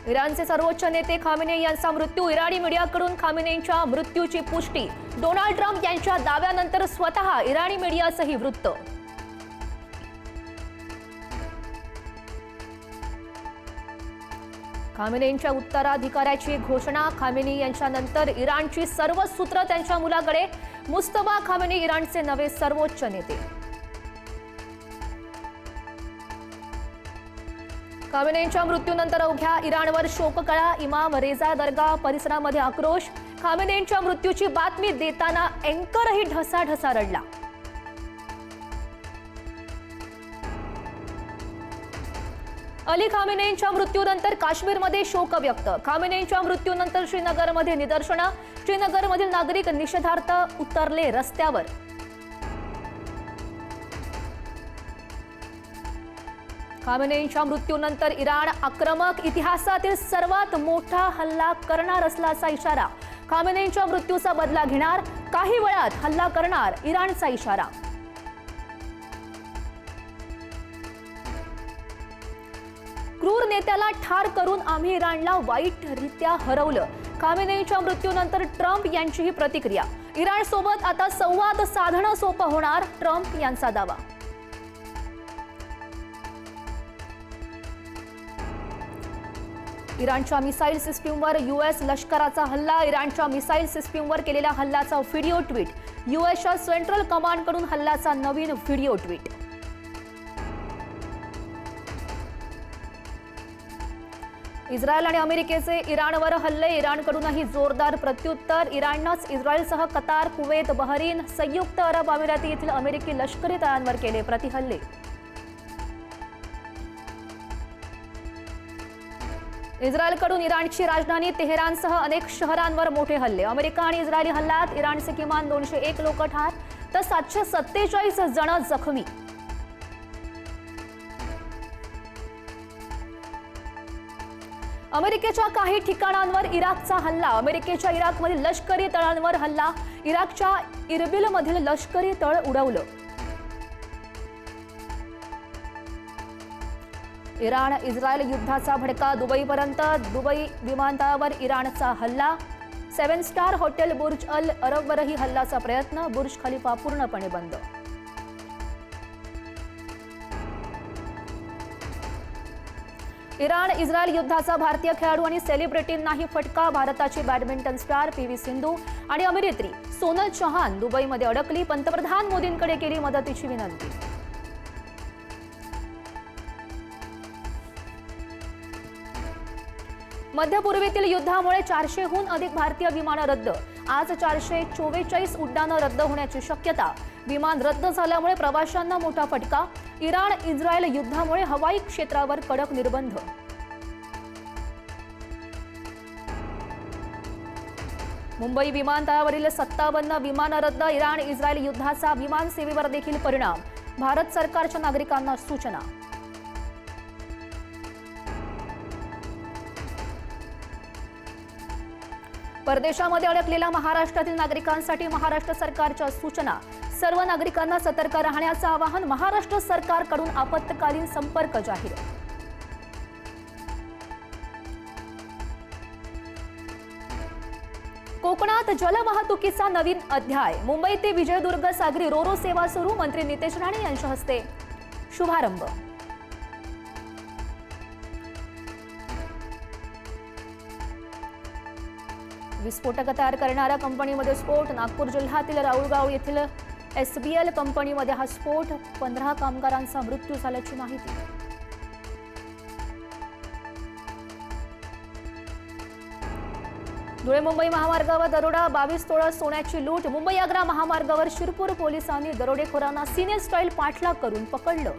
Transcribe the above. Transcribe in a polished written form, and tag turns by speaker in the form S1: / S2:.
S1: इराणचे सर्वोच्च नेते खामेनेई यांचा मृत्यू। इराणी मीडियाकडून खामेनेईंच्या मृत्यूची पुष्टी। डोनाल्ड ट्रम्प यांच्या दाव्यानंतर स्वतः इराणी मीडियाचंही वृत्त। खामेनेईंच्या उत्तराधिकाऱ्याची घोषणा। खामेनेई यांच्यानंतर इराणची सर्व सूत्र त्यांच्या मुलाकडे। मुस्तफा खामेनेई इराणचे नवे सर्वोच्च नेते। खामेनेईंच्या मृत्यूनंतर अवघ्या इराणवर शोककळा। इमाम रेजा दर्गा परिसरामध्ये आक्रोश। खामेनेईंच्या मृत्यूची बातमी देताना अँकरही ढसाढसा रडला। अली खामेनेईंच्या मृत्यूनंतर काश्मीरमध्ये शोक व्यक्त। खामेनेईंच्या मृत्यूनंतर श्रीनगरमध्ये निदर्शनं। श्रीनगरमधील नागरिक निषेधार्थ उतरले रस्त्यावर। खामेनेईंच्या मृत्यूनंतर इराण आक्रमक, इतिहासातील सर्वात मोठा हल्ला करणार असल्याचा इशारा। खामेनेईंच्या मृत्यूचा बदला घेणार, काही वेळात हल्ला करणार, इराणचा इशारा। क्रूर नेत्याला ठार करून आम्ही इराणला वाईटरित्या हरवलं। खामेनेईंच्या मृत्यूनंतर ट्रम्प यांचीही प्रतिक्रिया। इराण सोबत आता संवाद साधणं सोपं होणार, ट्रम्प यांचा दावा। इराणच्या मिसाईल सिस्टीमवर यूएस लष्कराचा हल्ला। इराणच्या मिसाईल सिस्टीमवर केलेल्या हल्ल्याचा व्हिडिओ ट्विट। यूएसच्या सेंट्रल कमांडकडून हल्ल्याचा नवीन व्हिडिओ ट्विट। इस्रायल आणि अमेरिकेचे इराणवर हल्ले। इराणकडूनही जोरदार प्रत्युत्तर। इराणनंच इस्रायलसह कतार, कुवेत, बहरीन, संयुक्त अरब अमिराती येथील अमेरिकी लष्करी तळांवर केले प्रतिहल्ले। इस्रायलकडून इराणची राजधानी तेहरानसह अनेक शहरांवर मोठे हल्ले। अमेरिका आणि इस्रायली हल्ल्यात इराणचे किमान 201 लोक ठार तर 747 जण जखमी। अमेरिकेच्या काही ठिकाणांवर इराकचा हल्ला। अमेरिकेच्या इराकमधील लष्करी तळांवर हल्ला। इराकच्या इरबिलमधील लष्करी तळ उडवलं। इराण इस्रायल युद्धाचा भडका दुबईपर्यंत। दुबई विमानतळावर इराणचा हल्ला। 7 स्टार हॉटेल बुर्ज अल अरबवरही हल्ल्याचा प्रयत्न। बुर्ज खलिफा पूर्णपणे बंद। इराण इस्रायल युद्धाचा भारतीय खेळाडू आणि सेलिब्रिटींनाही फटका। भारताची बॅडमिंटन स्टार पीव्ही सिंधू आणि अभिनेत्री सोनल चौहान दुबईमध्ये अडकली। पंतप्रधान मोदींकडे केली मदतीची विनंती। मध्य पूर्वेतील युद्धामुळे 400हून अधिक भारतीय विमानं रद्द। आज 444 उड्डाणं रद्द होण्याची शक्यता। विमान रद्द झाल्यामुळे प्रवाशांना मोठा फटका। इराण इस्रायल युद्धामुळे हवाई क्षेत्रावर कडक निर्बंध। मुंबई विमानतळावरील 57 विमानं रद्द। इराण इस्रायल युद्धाचा विमान सेवेवर देखील परिणाम। भारत सरकारच्या नागरिकांना सूचना। परदेशामध्ये अडकलेल्या महाराष्ट्रातील नागरिकांसाठी महाराष्ट्र सरकारच्या सूचना। सर्व नागरिकांना सतर्क राहण्याचं आवाहन। महाराष्ट्र सरकारकडून आपत्कालीन संपर्क जाहीर। कोकणात जलवाहतुकीचा नवीन अध्याय। मुंबई ते विजयदुर्ग सागरी रोरो सेवा सुरू। मंत्री नितेश राणे यांच्या हस्ते शुभारंभ। विस्फोटक तयार करणाऱ्या कंपनीमध्ये स्फोट। नागपूर जिल्ह्यातील राऊळगाव येथील एसबीएल कंपनीमध्ये हा स्फोट। 15 कामगारांचा मृत्यू झाल्याची माहिती। धुळे मुंबई महामार्गावर दरोडा। 22 तोळा सोन्याची लूट। मुंबई आग्रा महामार्गावर शिरपूर पोलिसांनी दरोडेखोरांना सिने स्टाईल पाठलाग करून पकडलं।